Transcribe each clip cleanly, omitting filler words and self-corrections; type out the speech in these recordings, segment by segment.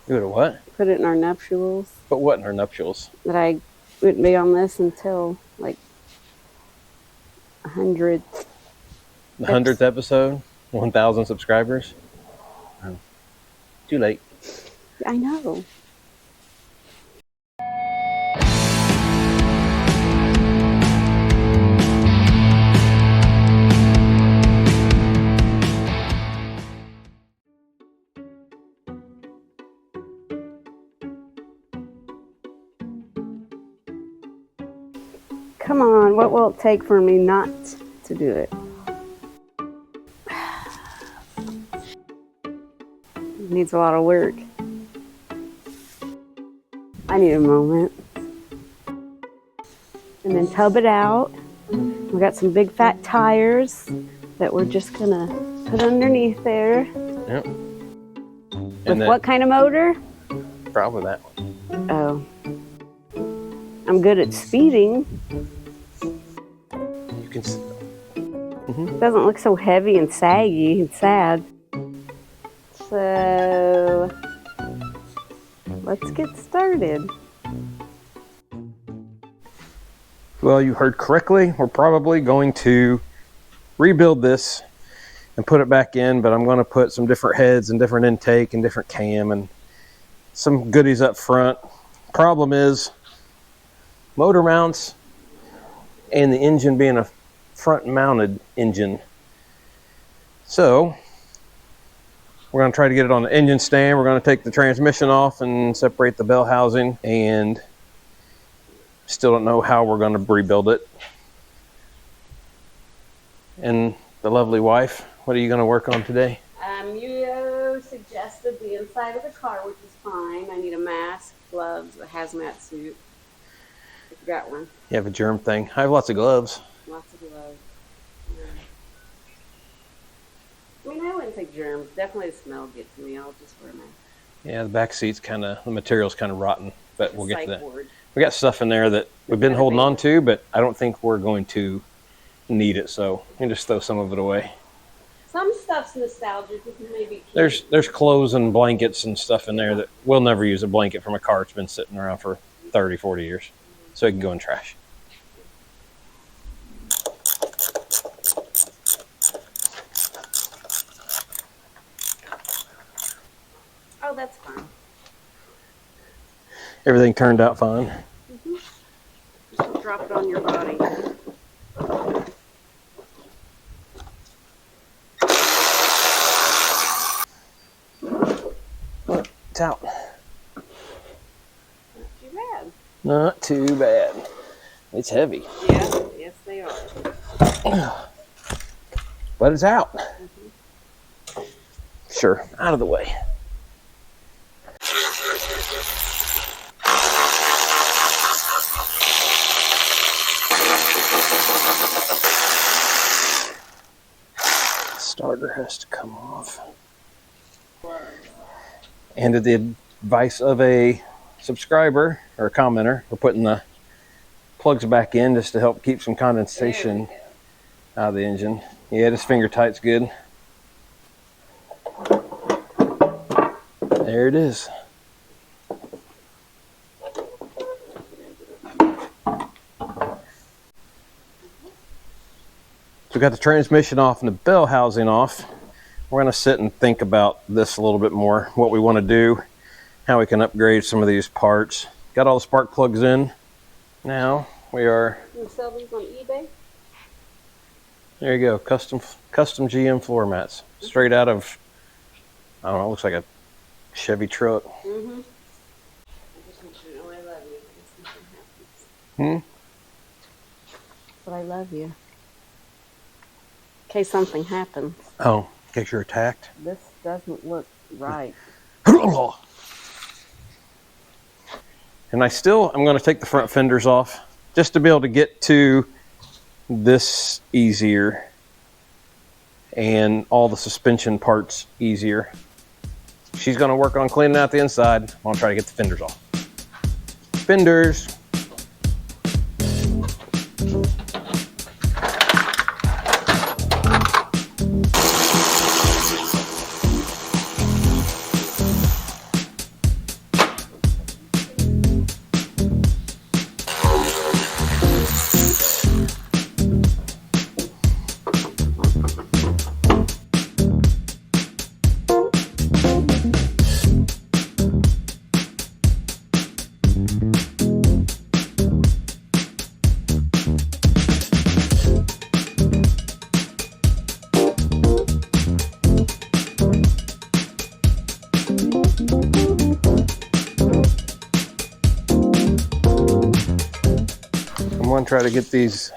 You would have what? Put it in our nuptials. Put what in our nuptials? That I wouldn't be on this until like 100. The 100th episode? 1,000 subscribers? Oh. Too late. I know. Come on, what will it take for me not to do it? It needs a lot of work. I need a moment. And then tub it out. We got some big fat tires that we're just gonna put underneath there. Yep. With what kind of motor? Probably that one. Oh. I'm good at speeding. You can. It doesn't look so heavy and saggy and sad. So let's get started. Well, you heard correctly. We're probably going to rebuild this and put it back in, but I'm going to put some different heads and different intake and different cam and some goodies up front. Problem is motor mounts and the engine being a front mounted engine. So we're going to try to get it on the engine stand. We're going to take the transmission off and separate the bell housing, and still don't know how we're going to rebuild it. And the lovely wife, what are you going to work on today? You suggested the inside of the car, which is fine. I need a mask, gloves, a hazmat suit. If you got one. You have a germ thing. I have lots of gloves. Lots of gloves. I mean, I wouldn't say germs. Definitely the smell gets to me. I'll just wear my... Yeah, the back seat's kind of, the material's kind of rotten, but we'll get to that. Board. We got stuff in there that we've been holding on to, but I don't think we're going to need it, so we can just throw some of it away. Some stuff's nostalgic. Maybe there's clothes and blankets and stuff in there that we'll never use. A blanket from a car that's been sitting around for 30, 40 years, so it can go in trash. Oh, that's fine. Everything turned out fine. Just drop it on your body. It's out. Not too bad. Not too bad. It's heavy. Yeah, yes they are. But it's out. Sure, out of the way. Starter has to come off. And at the advice of a subscriber or a commenter, we're putting the plugs back in just to help keep some condensation out of the engine. Yeah, this finger tight's good. There it is. So we got the transmission off and the bell housing off. We're going to sit and think about this a little bit more, what we want to do, how we can upgrade some of these parts. Got all the spark plugs in. Now we are... Can you sell these on eBay? There you go, custom GM floor mats. Straight out of, I don't know, it looks like a Chevy truck. Mm-hmm. I just want you to know I love you in case something happens. But I love you. In case something happens. Oh, in case you're attacked. This doesn't look right. And I'm going to take the front fenders off just to be able to get to this easier and all the suspension parts easier. She's going to work on cleaning out the inside. I'm going to try to get the fenders off. Fenders. going to try to get these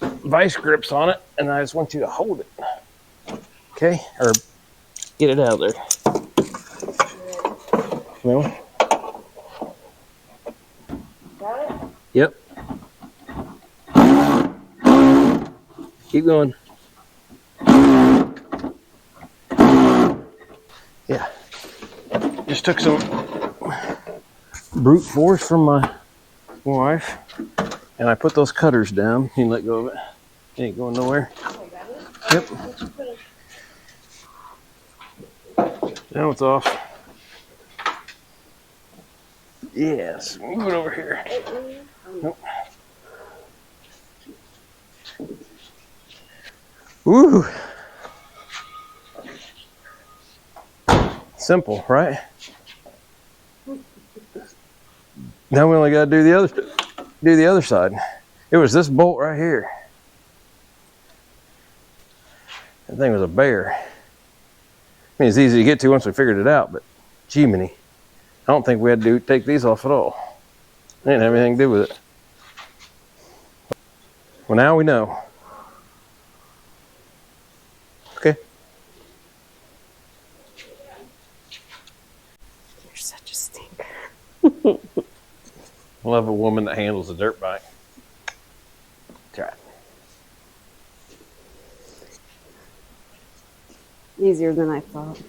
vice grips on it, and I just want you to hold it. Okay, or get it out of there. No. Got it? Yep. Keep going. Yeah. Just took some brute force from my wife, and I put those cutters down. You can let go of it. It ain't going nowhere. Yep. Now it's off. Yes. Move it over here. Nope. Woo! Simple, right? Now we only got to do the other side. It was this bolt right here. That thing was a bear. I mean, it's easy to get to once we figured it out, but Jiminy, I don't think we had to take these off at all. They didn't have anything to do with it. Well, now we know. Okay. You're such a stinker. Love a woman that handles a dirt bike. Try it. Easier than I thought.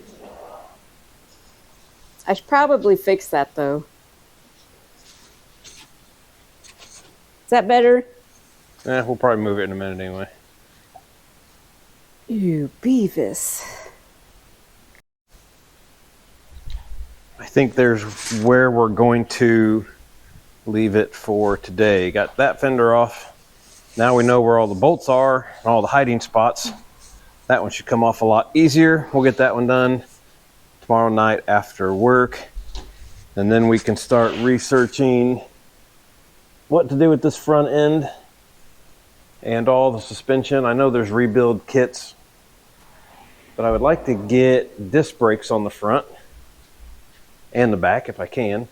I should probably fix that though. Is that better? We'll probably move it in a minute anyway. You Beavis. I think there's where we're going to leave it for today. Got that fender off. Now we know where all the bolts are and all the hiding spots. That one should come off a lot easier. We'll get that one done tomorrow night after work. And then we can start researching what to do with this front end and all the suspension. I know there's rebuild kits, but I would like to get disc brakes on the front and the back if I can.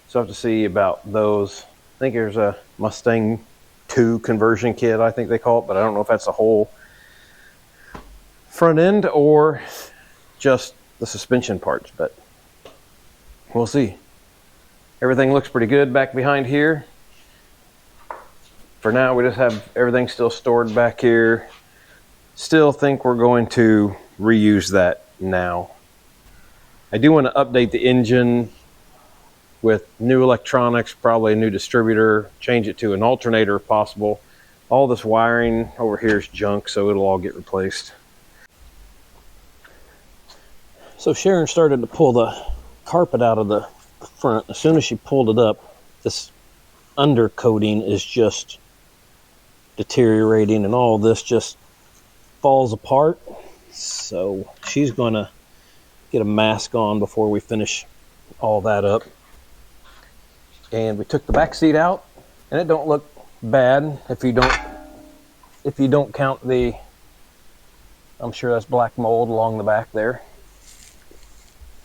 So I have to see about those. I think there's a Mustang 2 conversion kit, I think they call it, but I don't know if that's the whole front end or just the suspension parts, but we'll see. Everything looks pretty good back behind here. For now, we just have everything still stored back here. Still think we're going to reuse that now. I do want to update the engine with new electronics, probably a new distributor, change it to an alternator if possible. All this wiring over here is junk, so it'll all get replaced. So Sharon started to pull the carpet out of the front. As soon as she pulled it up, this undercoating is just deteriorating and all this just falls apart. So she's going to get a mask on before we finish all that up. And we took the back seat out, and it don't look bad if you don't count the, I'm sure that's black mold along the back there.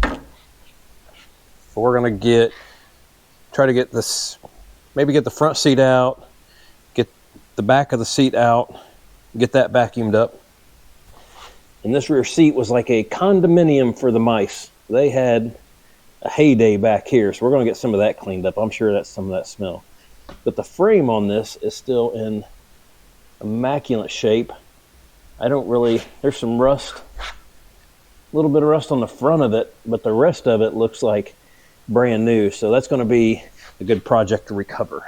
But we're going to try to get this, maybe get the front seat out, get the back of the seat out, get that vacuumed up. And this rear seat was like a condominium for the mice. They had a heyday back here, so we're going to get some of that cleaned up. I'm sure that's some of that smell. But the frame on this is still in immaculate shape. There's some rust, a little bit of rust on the front of it, but the rest of it looks like brand new. So that's going to be a good project to recover.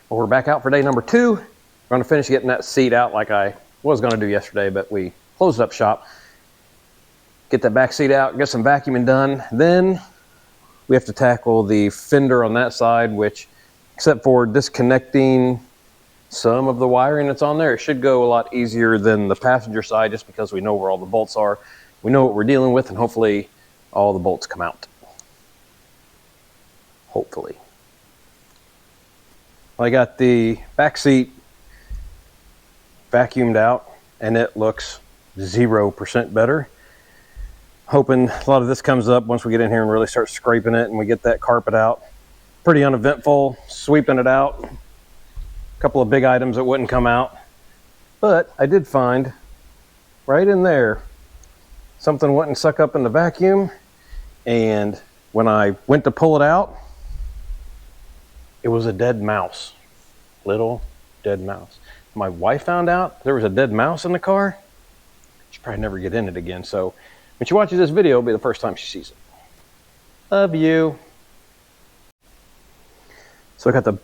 Well, we're back out for day number 2. We're going to finish getting that seat out like I was going to do yesterday, but we closed up shop. Get that back seat out, get some vacuuming done. Then we have to tackle the fender on that side, which, except for disconnecting some of the wiring that's on there, it should go a lot easier than the passenger side just because we know where all the bolts are. We know what we're dealing with, and hopefully all the bolts come out. Hopefully. I got the back seat vacuumed out, and it looks 0% better. Hoping a lot of this comes up once we get in here and really start scraping it and we get that carpet out. pretty uneventful, sweeping it out. A couple of big items that wouldn't come out. But I did find right in there something wouldn't suck up in the vacuum, and when I went to pull it out, it was a dead mouse. Little dead mouse. My wife found out there was a dead mouse in the car. She'll probably never get in it again. So when she watches this video, it'll be the first time she sees it. Love you. So I got the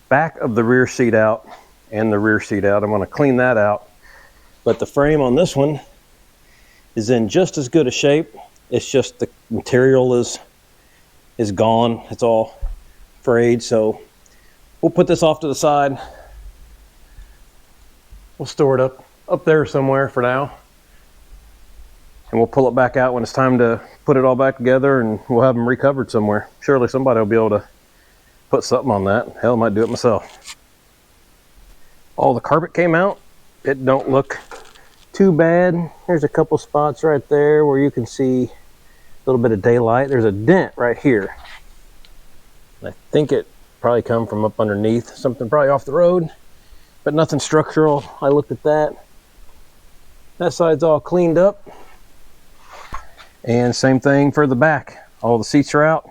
back of the rear seat out and the rear seat out. I'm going to clean that out. But the frame on this one is in just as good a shape. It's just the material is gone. It's all frayed. So we'll put this off to the side. We'll store it up there somewhere for now. And we'll pull it back out when it's time to put it all back together, and we'll have them recovered somewhere. Surely somebody will be able to put something on that. Hell, I might do it myself. All the carpet came out. It don't look too bad. There's a couple spots right there where you can see a little bit of daylight. There's a dent right here. I think it probably come from up underneath, something probably off the road, but nothing structural. I looked at that. That side's all cleaned up. And same thing for the back. All the seats are out.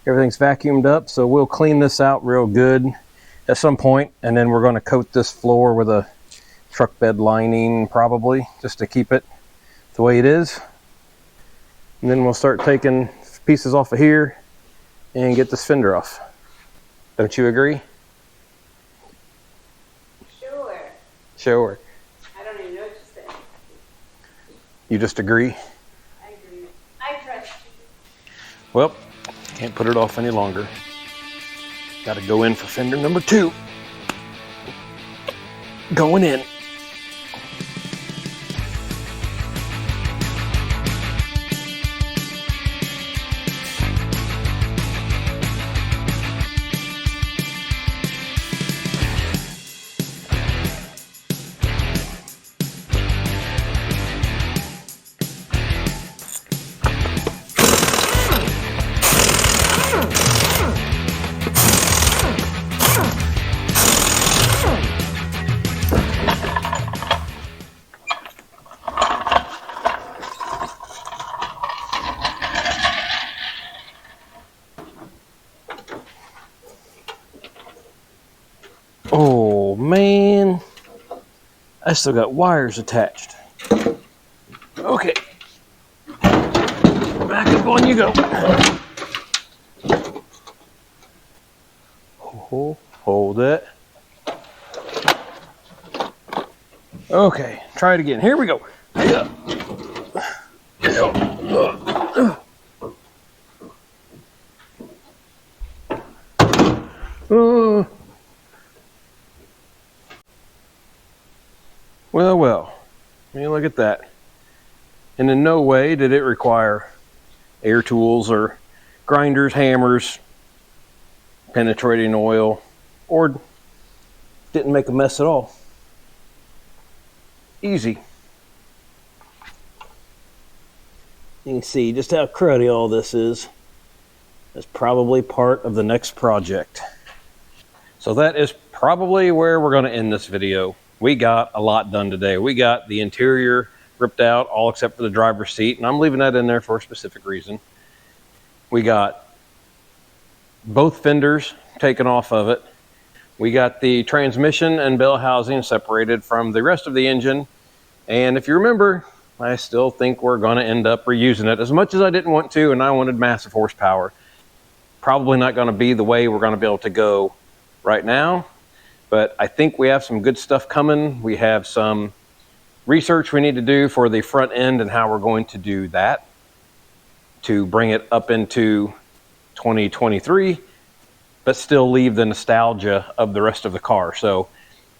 Everything's vacuumed up, so we'll clean this out real good at some point, and then we're going to coat this floor with a truck bed lining probably, just to keep it the way it is. And then we'll start taking pieces off of here and get this fender off. Don't you agree? Sure. Sure. I don't even know what to say. You just agree? I agree. I trust you. Well, can't put it off any longer. Got to go in for fender number 2. Going in. Oh man, I still got wires attached. Okay, back up on you go. Hold it. Okay, try it again. Here we go. Well, I mean, look at that. And in no way did it require air tools or grinders, hammers, penetrating oil, or didn't make a mess at all. Easy. You can see just how cruddy all this is. That's probably part of the next project. So that is probably where we're going to end this video. We got a lot done today. We got the interior ripped out, all except for the driver's seat, and I'm leaving that in there for a specific reason. We got both fenders taken off of it. We got the transmission and bell housing separated from the rest of the engine. And if you remember, I still think we're going to end up reusing it. As much as I didn't want to and I wanted massive horsepower, probably not going to be the way we're going to be able to go right now. But I think we have some good stuff coming. We have some research we need to do for the front end and how we're going to do that to bring it up into 2023, but still leave the nostalgia of the rest of the car. So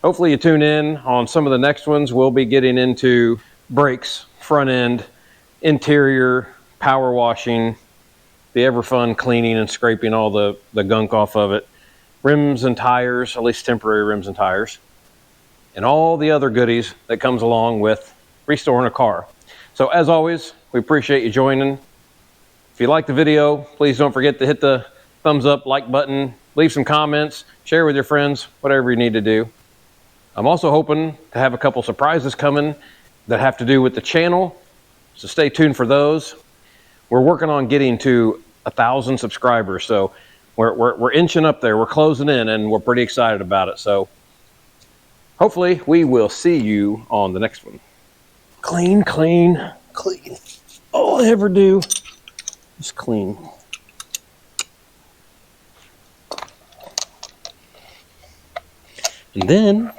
hopefully you tune in on some of the next ones. We'll be getting into brakes, front end, interior, power washing, the ever fun cleaning and scraping all the gunk off of it, rims and tires, at least temporary rims and tires, and all the other goodies that comes along with restoring a car. So as always, we appreciate you joining. If you like the video, please don't forget to hit the thumbs up, like button, leave some comments, share with your friends, whatever you need to do. I'm also hoping to have a couple surprises coming that have to do with the channel, so stay tuned for those. We're working on getting to 1,000 subscribers, so we're inching up there. We're closing in, and we're pretty excited about it. So hopefully we will see you on the next one. Clean, clean, clean. All I ever do is clean. And then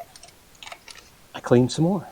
I clean some more.